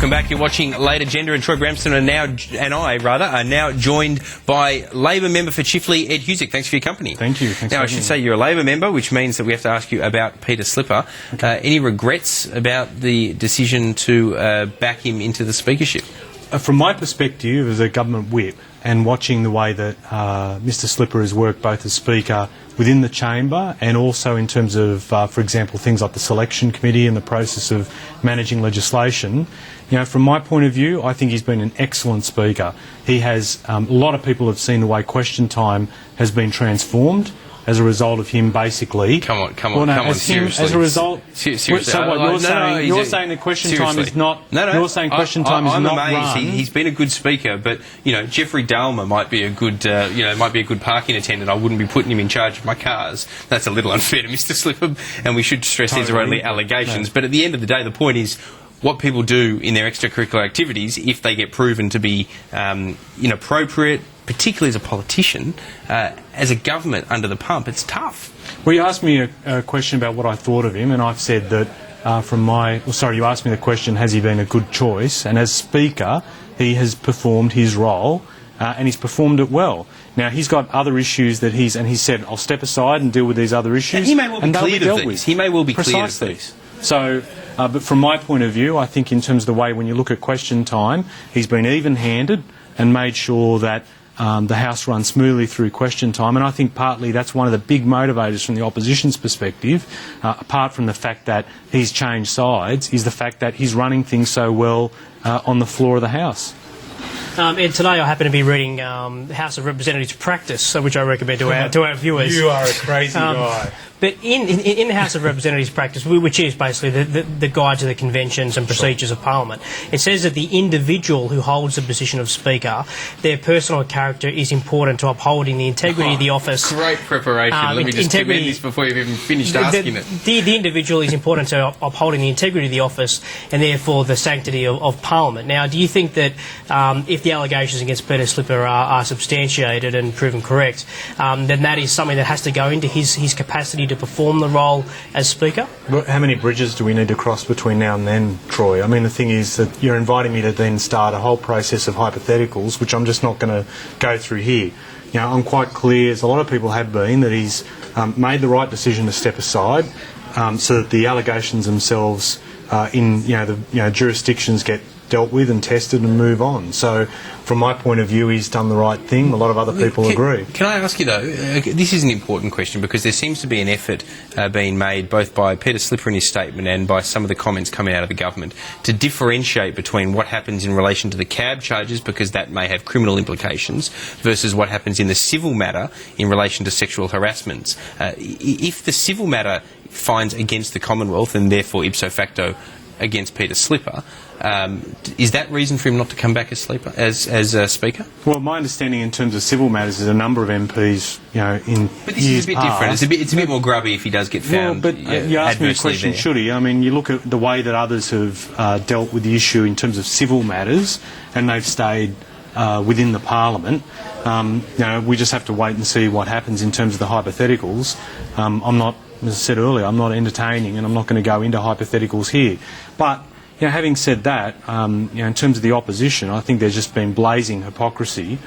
Welcome back. You're watching Late Agenda, and Troy Bramston are now joined by Labor member for Chifley, Ed Husic. Thanks for your company. Thank you. Thanks now, I should say you're a Labor member, which means that we have to ask you about Peter Slipper. Okay. Any regrets about the decision to back him into the speakership? From my perspective as a government whip, and watching the way that Mr Slipper has worked both as Speaker within the chamber and also in terms of, for example, things like the selection committee and the process of managing legislation, you know, from my point of view, I think he's been an excellent Speaker. He has, a lot of people have seen the way question time has been transformed as a result of him basically... Come on, seriously. As a result... Seriously. So what, you're saying that question time is not... No. You're saying question time is not amazed. run... He's been a good speaker, but, you know, Jeffrey Dahmer might be a good parking attendant. I wouldn't be putting him in charge of my cars. That's a little unfair to Mr Slipper, and we should stress these are only allegations. No. But at the end of the day, the point is what people do in their extracurricular activities, if they get proven to be inappropriate, particularly as a politician, as a government under the pump, it's tough. Well, you asked me a question about what I thought of him, and I've said that you asked me the question, has he been a good choice? And as Speaker, he has performed his role, and he's performed it well. Now, he's got other issues that he said, I'll step aside and deal with these other issues. And he may well be cleared of these. He may well be cleared of these. So, but from my point of view, I think in terms of the way when you look at question time, he's been even-handed and made sure that the House runs smoothly through question time, and I think partly that's one of the big motivators from the opposition's perspective, apart from the fact that he's changed sides, is the fact that he's running things so well on the floor of the House. And today I happen to be reading House of Representatives Practice, which I recommend to our viewers. You are a crazy guy. But in the House of Representatives Practice, which is basically the guide to the conventions and procedures of Parliament, it says that the individual who holds the position of Speaker, their personal character is important to upholding the integrity of the office. Great preparation. Let me just commend this before you've even finished asking it. The individual is important to upholding the integrity of the office and therefore the sanctity of Parliament. Now, do you think that if the allegations against Peter Slipper are substantiated and proven correct, then that is something that has to go into his capacity to perform the role as Speaker? But how many bridges do we need to cross between now and then, Troy? I mean, the thing is that you're inviting me to then start a whole process of hypotheticals, which I'm just not going to go through here. You know, I'm quite clear, as a lot of people have been, that he's made the right decision to step aside so that the allegations themselves in jurisdictions get dealt with and tested and move on. So from my point of view, he's done the right thing. A lot of other people agree. Can I ask you, though, this is an important question because there seems to be an effort being made both by Peter Slipper in his statement and by some of the comments coming out of the government to differentiate between what happens in relation to the cab charges, because that may have criminal implications, versus what happens in the civil matter in relation to sexual harassments. If the civil matter finds against the Commonwealth and therefore ipso facto against Peter Slipper, is that reason for him not to come back as Speaker? Well, my understanding in terms of civil matters is a number of MPs, But this is a bit different. It's a bit more grubby if he does get found. Well, but you asked me a question, should he? I mean, you look at the way that others have dealt with the issue in terms of civil matters, and they've stayed within the Parliament. We just have to wait and see what happens in terms of the hypotheticals. I'm not, as I said earlier, I'm not entertaining, and I'm not going to go into hypotheticals here. But having said that, in terms of the opposition, I think there's just been blazing hypocrisy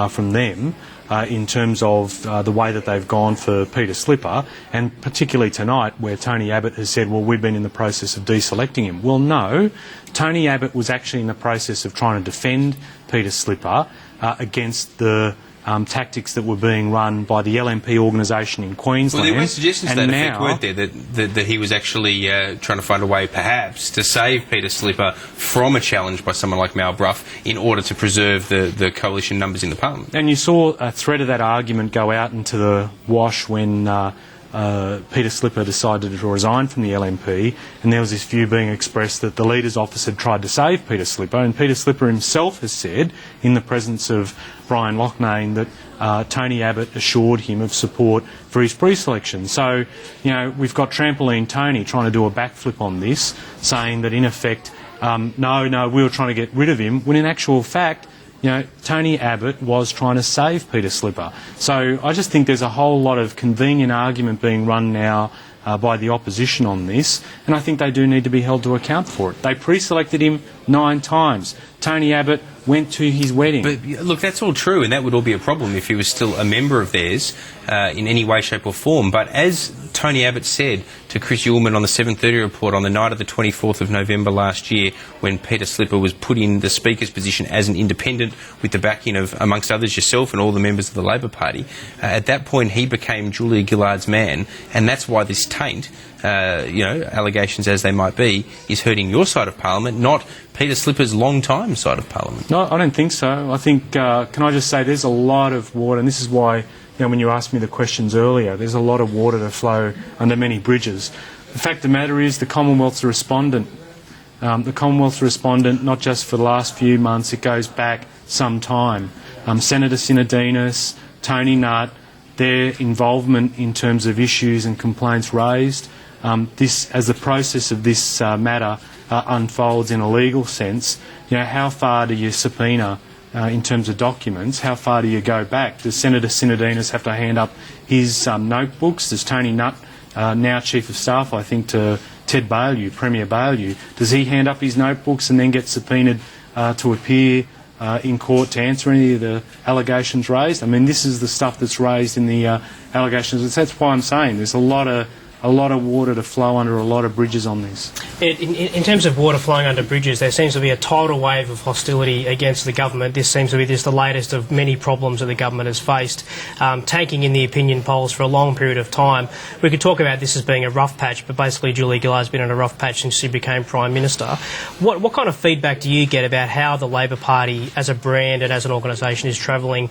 from them in terms of the way that they've gone for Peter Slipper, and particularly tonight where Tony Abbott has said, well, we've been in the process of deselecting him. Well, no, Tony Abbott was actually in the process of trying to defend Peter Slipper against the tactics that were being run by the LNP organisation in Queensland. Well, there were suggestions to that effect, weren't there, that he was actually trying to find a way, perhaps, to save Peter Slipper from a challenge by someone like Mal Brough in order to preserve the coalition numbers in the Parliament. And you saw a thread of that argument go out into the wash when Peter Slipper decided to resign from the LNP, and there was this view being expressed that the Leader's Office had tried to save Peter Slipper, and Peter Slipper himself has said, in the presence of Brian Loughnane, that Tony Abbott assured him of support for his pre-selection. So, we've got Trampoline Tony trying to do a backflip on this, saying that in effect, no, we were trying to get rid of him, when in actual fact, Tony Abbott was trying to save Peter Slipper. So I just think there's a whole lot of convenient argument being run now by the opposition on this, and I think they do need to be held to account for it. They pre-selected him 9 times. Tony Abbott went to his wedding. But look, that's all true, and that would all be a problem if he was still a member of theirs in any way, shape or form. But as Tony Abbott said to Chris Uhlmann on the 7:30 report on the night of the 24th of November last year, when Peter Slipper was put in the Speaker's position as an independent with the backing of, amongst others, yourself and all the members of the Labor Party, at that point he became Julia Gillard's man, and that's why this taint, allegations as they might be, is hurting your side of Parliament, not Peter Slipper's long-time side of Parliament. No, I don't think so. I think, can I just say, there's a lot of water, and this is why, when you asked me the questions earlier, there's a lot of water to flow under many bridges. The fact of the matter is the Commonwealth's a respondent. The Commonwealth's a respondent not just for the last few months, it goes back some time. Senator Sinodinos, Tony Nutt, their involvement in terms of issues and complaints raised. As the process of this matter unfolds in a legal sense, how far do you subpoena in terms of documents? How far do you go back? Does Senator Sinodinos have to hand up his notebooks? Does Tony Nutt, now Chief of Staff, I think, to Ted Baillieu, Premier Baillieu, does he hand up his notebooks and then get subpoenaed to appear in court to answer any of the allegations raised? I mean, this is the stuff that's raised in the allegations. That's why I'm saying there's a lot of water to flow under a lot of bridges on this. In terms of water flowing under bridges, there seems to be a tidal wave of hostility against the government. This seems to be just the latest of many problems that the government has faced, tanking in the opinion polls for a long period of time. We could talk about this as being a rough patch, but basically Julia Gillard's been in a rough patch since she became Prime Minister. What kind of feedback do you get about how the Labor Party as a brand and as an organisation is travelling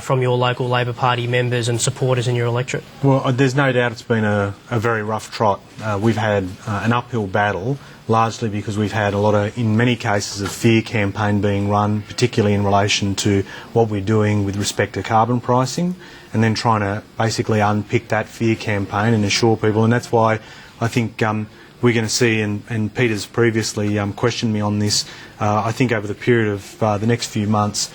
from your local Labor Party members and supporters in your electorate? Well, there's no doubt it's been a very rough trot. We've had an uphill battle, largely because we've had in many cases, a fear campaign being run, particularly in relation to what we're doing with respect to carbon pricing, and then trying to basically unpick that fear campaign and assure people. And that's why I think we're going to see, and Peter's previously questioned me on this, I think over the period of the next few months,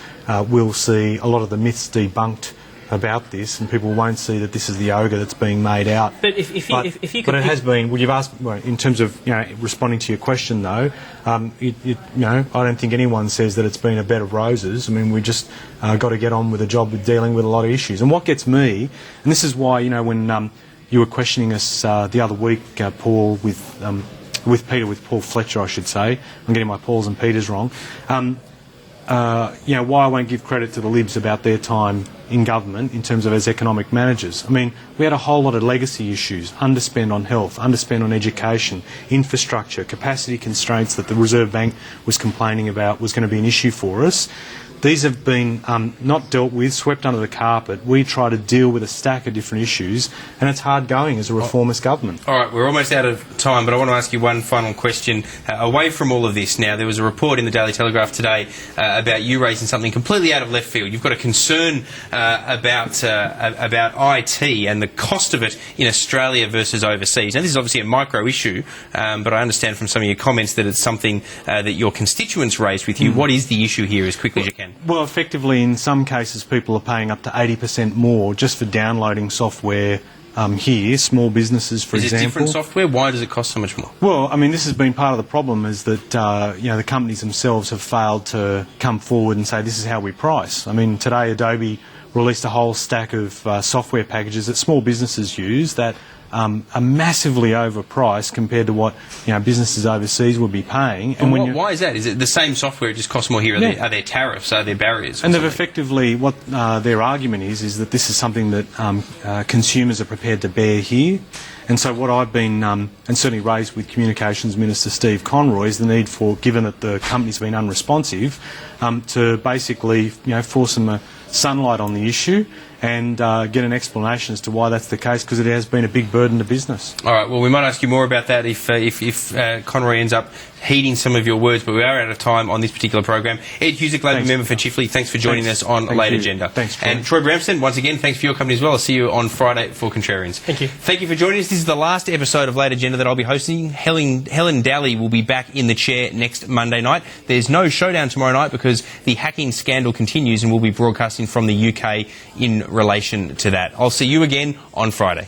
we'll see a lot of the myths debunked about this, and people won't see that this is the ogre that's being made out. But if you could, but it has been. Well, you've asked in terms of responding to your question though. I don't think anyone says that it's been a bed of roses. I mean, we just got to get on with the job with dealing with a lot of issues. And what gets me, and this is why when you were questioning us the other week, Paul, with Paul Fletcher, I should say. I'm getting my Pauls and Peters wrong. Why I won't give credit to the Libs about their time in government in terms of as economic managers. I mean, we had a whole lot of legacy issues, underspend on health, underspend on education, infrastructure, capacity constraints that the Reserve Bank was complaining about was going to be an issue for us. These have been not dealt with, swept under the carpet. We try to deal with a stack of different issues, and it's hard going as a reformist government. All right, we're almost out of time, but I want to ask you one final question. Away from all of this now, there was a report in the Daily Telegraph today about you raising something completely out of left field. You've got a concern about IT and the cost of it in Australia versus overseas. Now, this is obviously a micro issue, but I understand from some of your comments that it's something that your constituents raised with you. What is the issue here, as quickly as you can? Well, effectively, in some cases, people are paying up to 80% more just for downloading software here, small businesses, for example. Is it different software? Why does it cost so much more? Well, I mean, this has been part of the problem, is that the companies themselves have failed to come forward and say this is how we price. I mean, today Adobe released a whole stack of software packages that small businesses use that are massively overpriced compared to what businesses overseas would be paying. And why is that? Is it the same software, it just costs more here? Are there tariffs? Are there barriers? And they've effectively, what their argument is that this is something that consumers are prepared to bear here. And so what I've been, and certainly raised with Communications Minister Steve Conroy, is the need for, given that the company's been unresponsive, to basically force some sunlight on the issue and get an explanation as to why that's the case, because it has been a big burden to business. All right, well, we might ask you more about that if Conroy ends up heeding some of your words, but we are out of time on this particular program. Ed Husic, Labor member for Chifley, thanks for joining us on Late Agenda. Thanks, and Troy Bramston, once again, thanks for your company as well. I'll see you on Friday for Contrarians. Thank you. Thank you for joining us. This is the last episode of Late Agenda that I'll be hosting. Helen Dally will be back in the chair next Monday night. There's no showdown tomorrow night because the hacking scandal continues, and we'll be broadcasting from the UK in relation to that. I'll see you again on Friday.